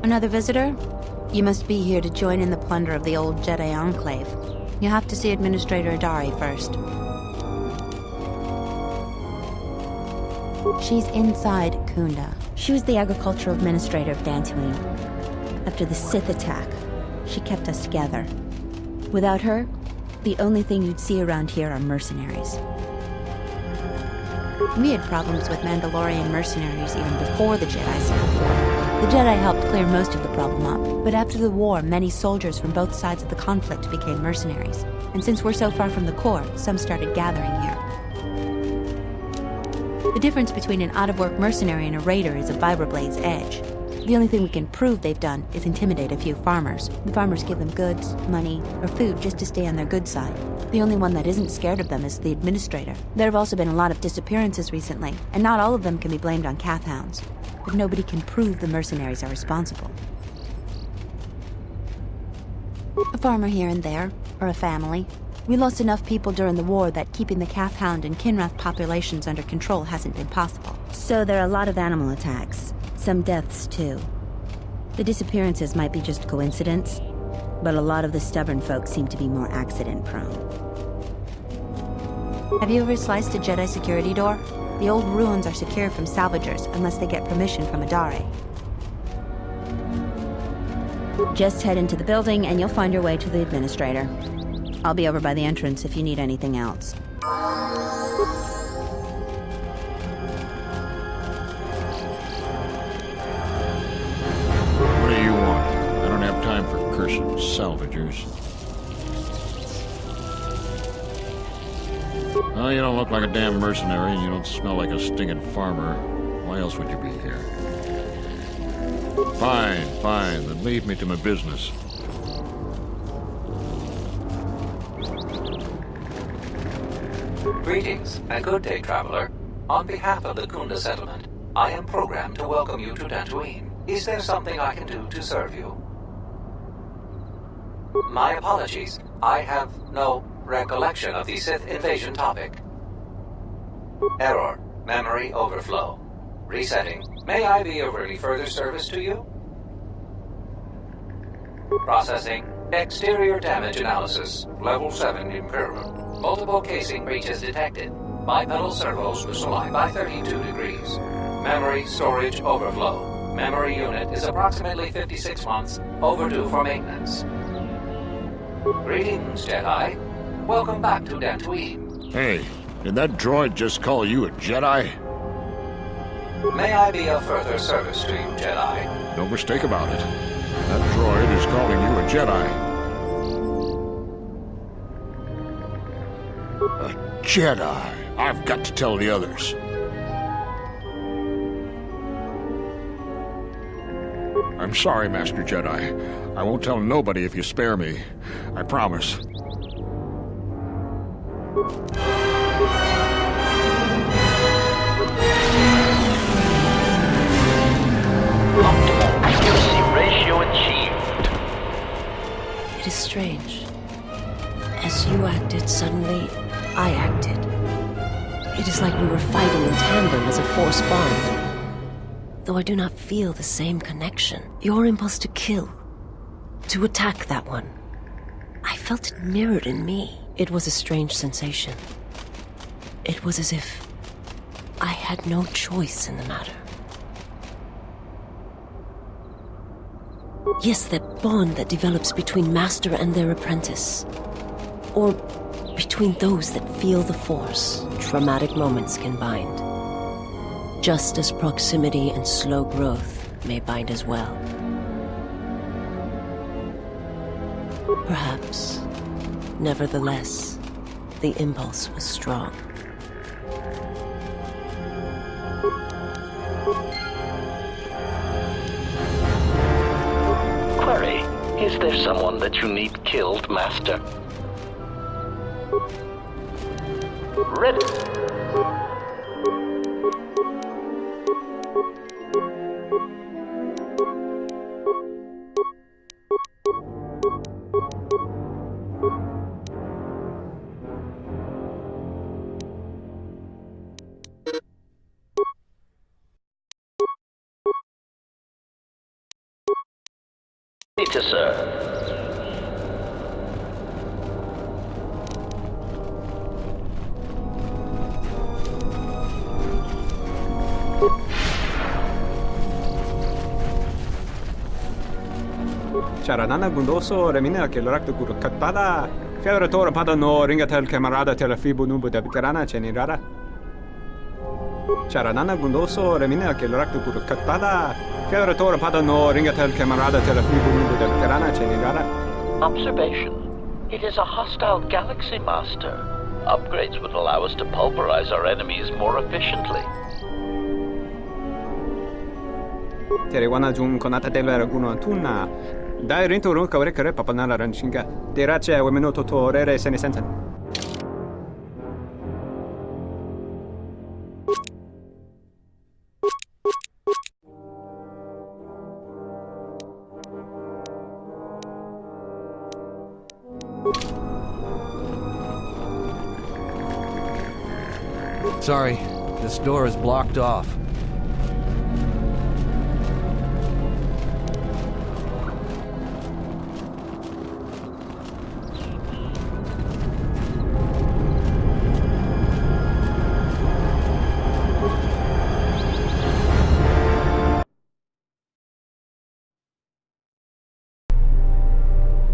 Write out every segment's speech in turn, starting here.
Another visitor? You must be here to join in the plunder of the old Jedi Enclave. You have to see Administrator Adari first. She's inside Kunda. She was the agricultural administrator of Dantooine. After the Sith attack, she kept us together. Without her, the only thing you'd see around here are mercenaries. We had problems with Mandalorian mercenaries even before the Jedi set up war. The Jedi helped clear most of the problem up, but after the war, many soldiers from both sides of the conflict became mercenaries. And since we're so far from the core, some started gathering here. The difference between an out-of-work mercenary and a raider is a vibra-blade's edge. The only thing we can prove they've done is intimidate a few farmers. The farmers give them goods, money, or food just to stay on their good side. The only one that isn't scared of them is the administrator. There have also been a lot of disappearances recently, and not all of them can be blamed on Kath hounds. But nobody can prove the mercenaries are responsible. A farmer here and there, or a family. We lost enough people during the war that keeping the Kath hound and Kinrath populations under control hasn't been possible. So there are a lot of animal attacks. Some deaths, too. The disappearances might be just coincidence, but a lot of the stubborn folks seem to be more accident-prone. Have you ever sliced a Jedi security door? The old ruins are secure from salvagers unless they get permission from Adare. Just head into the building and you'll find your way to the administrator. I'll be over by the entrance if you need anything else. What do you want? I don't have time for cursed salvagers. Well, you don't look like a damn mercenary, and you don't smell like a stinging farmer. Why else would you be here? Fine, fine, then leave me to my business. Greetings, and good day, traveler. On behalf of the Kunda settlement, I am programmed to welcome you to Dantooine. Is there something I can do to serve you? My apologies. I have no recollection of the Sith invasion topic. Error. Memory overflow. Resetting. May I be of any further service to you? Processing. Exterior damage analysis. Level 7 impairment. Multiple casing breaches detected. Bipedal servos misaligned by 32 degrees. Memory storage overflow. Memory unit is approximately 56 months overdue for maintenance. Greetings, Jedi. Welcome back to Dantooine. Hey, did that droid just call you a Jedi? May I be of further service to you, Jedi? No mistake about it. That droid is calling you a Jedi. A Jedi. I've got to tell the others. I'm sorry, Master Jedi. I won't tell nobody if you spare me. I promise. Optimal accuracy ratio achieved. It is strange. As you acted, suddenly, I acted. It is like we were fighting in tandem as a force bond. Though I do not feel the same connection. Your impulse to kill, to attack that one, I felt it mirrored in me. It was a strange sensation. It was as if I had no choice in the matter. Yes, that bond that develops between master and their apprentice. Or between those that feel the force. Traumatic moments can bind. Just as proximity and slow growth may bind as well. Perhaps, nevertheless, the impulse was strong. Query, is there someone that you need killed, Master? Ready. To serve. Charanana gundoso remina che l'orakto guru katpada. Fiadra tora pada no ringatel camarada tela fibu nubu de bikarana chenirara. Charanana gundoso remina che l'orakto guru katpada. Fiadra tora pada no ringatel camarada tela fibu nubu de bikarana chenirara. Observation. It is a hostile galaxy master. Upgrades would allow us to pulverize our enemies more efficiently. Teriwana jun konata delera guno tunna. Dai rinto ron kawre kare papanala ranchinga. Derace wemenoto to rere senesentan. Sorry, this door is blocked off.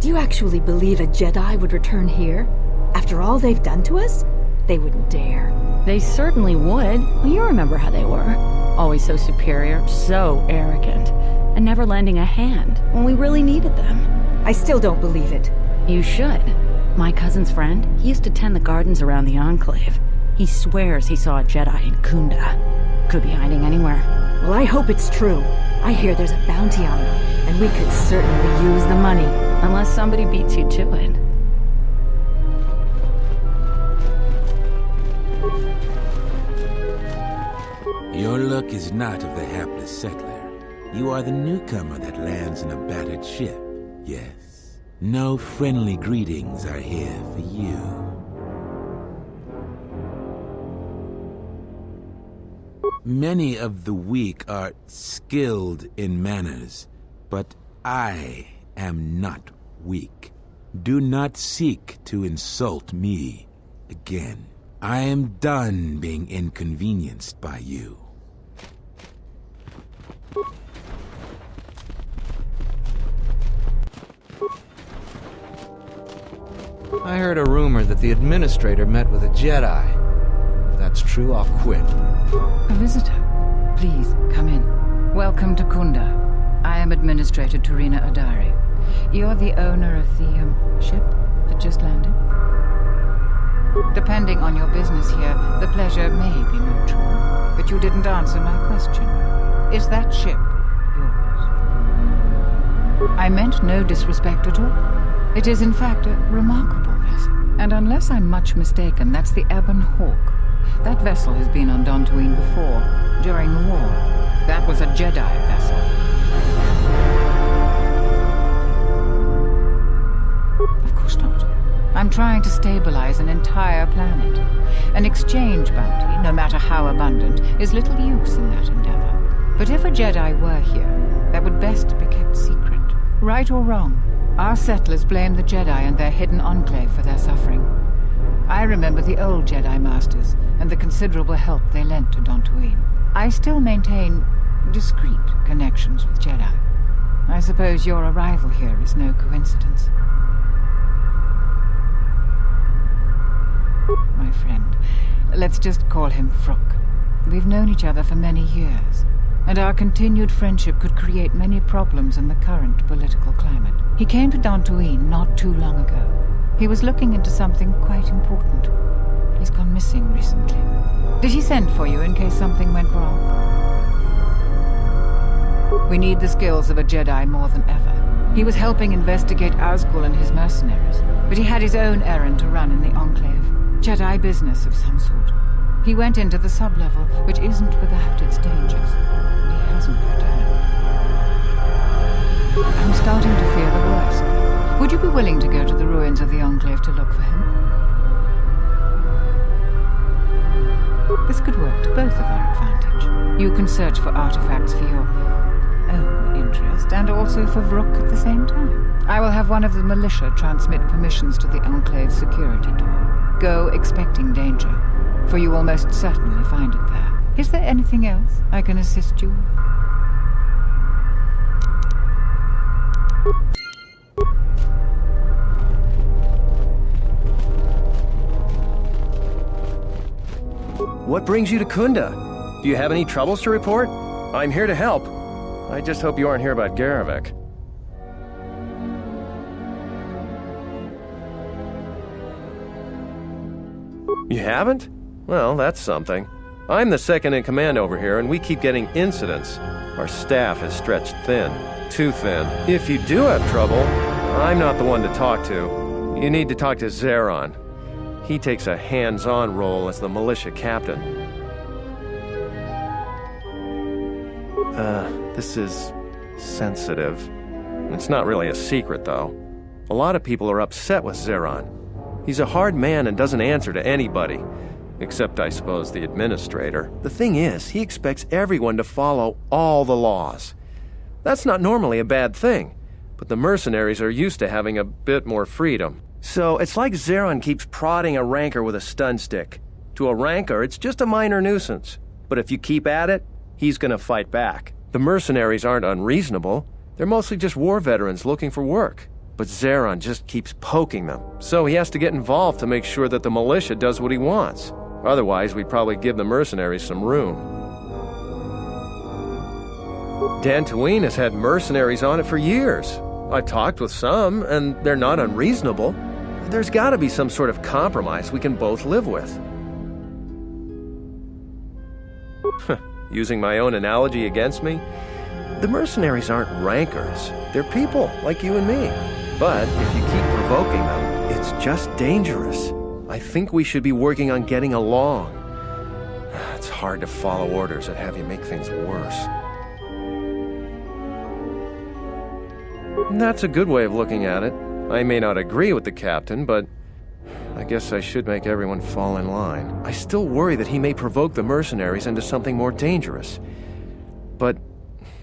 Do you actually believe a Jedi would return here? After all they've done to us? They wouldn't dare. They certainly would. Well, you remember how they were. Always so superior, so arrogant, and never lending a hand when we really needed them. I still don't believe it. You should. My cousin's friend, he used to tend the gardens around the Enclave. He swears he saw a Jedi in Kunda. Could be hiding anywhere. Well, I hope it's true. I hear there's a bounty on them, and we could certainly use the money. Unless somebody beats you to it. Your luck is not of the hapless settler. You are the newcomer that lands in a battered ship. Yes. No friendly greetings are here for you. Many of the weak are skilled in manners, but I am not weak. Do not seek to insult me again. I am done being inconvenienced by you. I heard a rumor that the Administrator met with a Jedi. If that's true, I'll quit. A visitor. Please, come in. Welcome to Kunda. I am Administrator Turina Adari. You're the owner of the, ship that just landed? Depending on your business here, the pleasure may be mutual. But you didn't answer my question. Is that ship yours? I meant no disrespect at all. It is in fact a remarkable vessel. And unless I'm much mistaken, that's the Ebon Hawk. That vessel has been on Dantooine before, during the war. That was a Jedi vessel. Of course not. I'm trying to stabilize an entire planet. An exchange bounty, no matter how abundant, is little use in that endeavor. But if a Jedi were here, that would best be kept secret. Right or wrong, our settlers blame the Jedi and their hidden enclave for their suffering. I remember the old Jedi Masters and the considerable help they lent to Dantooine. I still maintain discreet connections with Jedi. I suppose your arrival here is no coincidence. My friend, let's just call him Frook. We've known each other for many years, and our continued friendship could create many problems in the current political climate. He came to Dantooine not too long ago. He was looking into something quite important. He's gone missing recently. Did he send for you in case something went wrong? We need the skills of a Jedi more than ever. He was helping investigate Azgul and his mercenaries, but he had his own errand to run in the Enclave. Jedi business of some sort. He went into the sub-level, which isn't without its dangers, and he hasn't returned. I'm starting to fear the worst. Would you be willing to go to the ruins of the Enclave to look for him? This could work to both of our advantage. You can search for artifacts for your own interest, West and also for Vrook at the same time. I will have one of the militia transmit permissions to the Enclave security door. Go expecting danger, for you will most certainly find it there. Is there anything else I can assist you with? What brings you to Kunda? Do you have any troubles to report? I'm here to help. I just hope you aren't here about Garavek. You haven't? Well, that's something. I'm the second in command over here, and we keep getting incidents. Our staff is stretched thin. Too thin. If you do have trouble, I'm not the one to talk to. You need to talk to Zeron. He takes a hands-on role as the militia captain. This is sensitive. It's not really a secret, though. A lot of people are upset with Zeron. He's a hard man and doesn't answer to anybody. Except, I suppose, the administrator. The thing is, he expects everyone to follow all the laws. That's not normally a bad thing, but the mercenaries are used to having a bit more freedom. So, it's like Zeron keeps prodding a ranker with a stun stick. To a ranker, it's just a minor nuisance. But if you keep at it, he's gonna fight back. The mercenaries aren't unreasonable. They're mostly just war veterans looking for work. But Zeron just keeps poking them. So he has to get involved to make sure that the militia does what he wants. Otherwise, we'd probably give the mercenaries some room. Dantooine has had mercenaries on it for years. I've talked with some, and they're not unreasonable. There's gotta be some sort of compromise we can both live with. Using my own analogy against me, the mercenaries aren't rankers. They're people, like you and me. But if you keep provoking them, it's just dangerous. I think we should be working on getting along. It's hard to follow orders that have you make things worse. That's a good way of looking at it. I may not agree with the captain, but I guess I should make everyone fall in line. I still worry that he may provoke the mercenaries into something more dangerous. But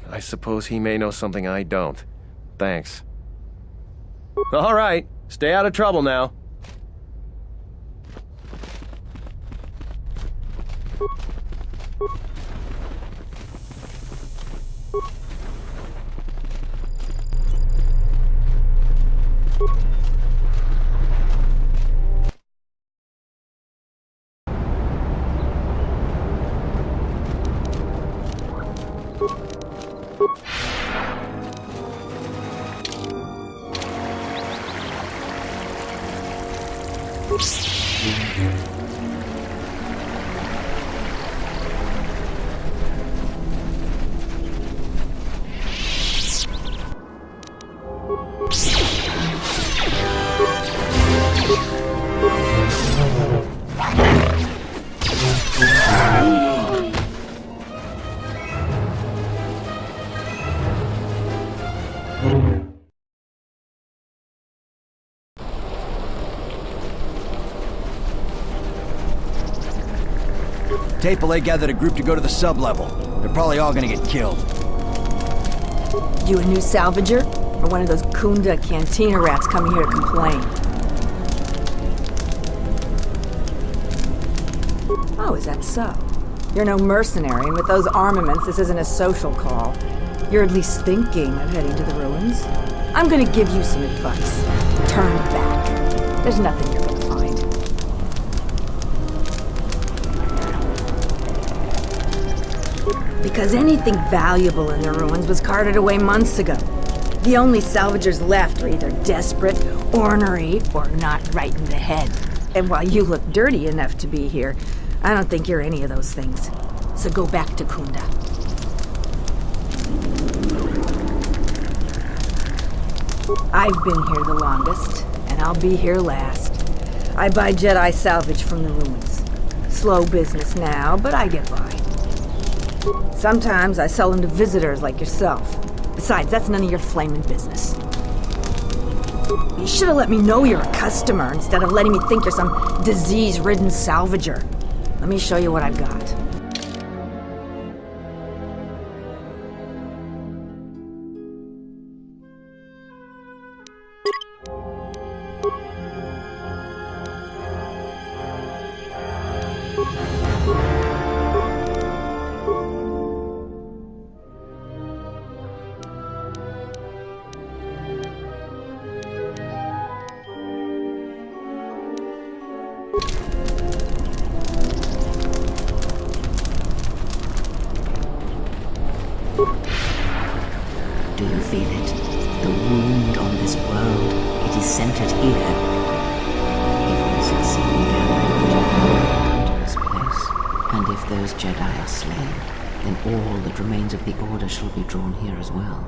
I suppose he may know something I don't. Thanks. All right, stay out of trouble now. Tapele gathered a group to go to the sub-level. They're probably all gonna get killed. You a new salvager? Or one of those Kunda cantina rats coming here to complain? Oh, is that so? You're no mercenary, and with those armaments, this isn't a social call. You're at least thinking of heading to the ruins. I'm gonna give you some advice. Turn back. There's nothing you're gonna find. Because anything valuable in the ruins was carted away months ago. The only salvagers left are either desperate, ornery, or not right in the head. And while you look dirty enough to be here, I don't think you're any of those things. So go back to Kunda. I've been here the longest, and I'll be here last. I buy Jedi salvage from the ruins. Slow business now, but I get by. Sometimes I sell them to visitors like yourself. Besides, that's none of your flaming business. You should have let me know you're a customer instead of letting me think you're some disease-ridden salvager. Let me show you what I've got. Do you feel it? The wound on this world, it is centered here. If we succeed in gathering the Jedi come to this place, and if those Jedi are slain, then all that remains of the Order shall be drawn here as well.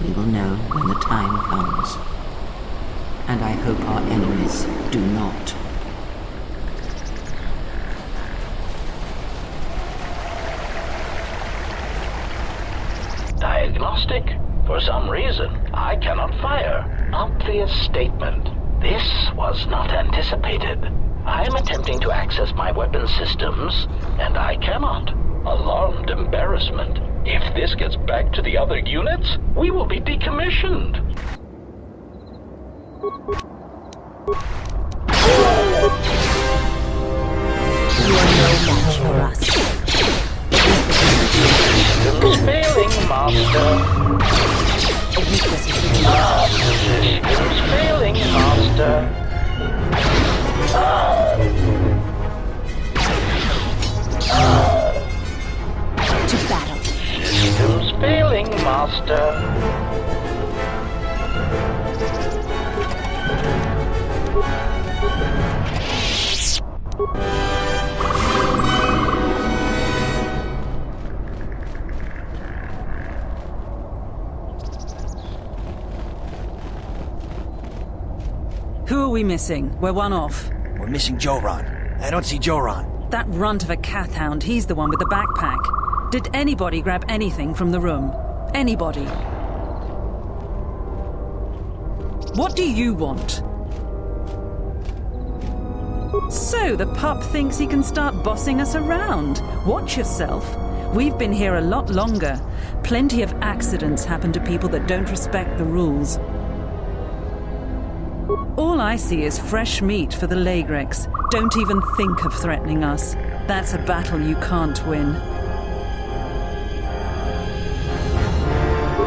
We will know when the time comes. And I hope our enemies do not. Diagnostic? For some reason, I cannot fire. Obvious statement. This was not anticipated. I am attempting to access my weapon systems, and I cannot. Alarmed embarrassment. If this gets back to the other units, we will be decommissioned. You are no match for us. Systems failing, Master. Systems failing, Master. To battle. Systems failing, Master. Who are we missing? We're one off. We're missing Joran. I don't see Joran. That runt of a Cathhound, he's the one with the backpack. Did anybody grab anything from the room? Anybody? What do you want? So, the pup thinks he can start bossing us around. Watch yourself. We've been here a lot longer. Plenty of accidents happen to people that don't respect the rules. All I see is fresh meat for the Lagrex. Don't even think of threatening us. That's a battle you can't win.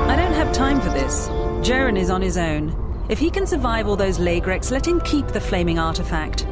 I don't have time for this. Jaren is on his own. If he can survive all those Lagrex, let him keep the flaming artifact.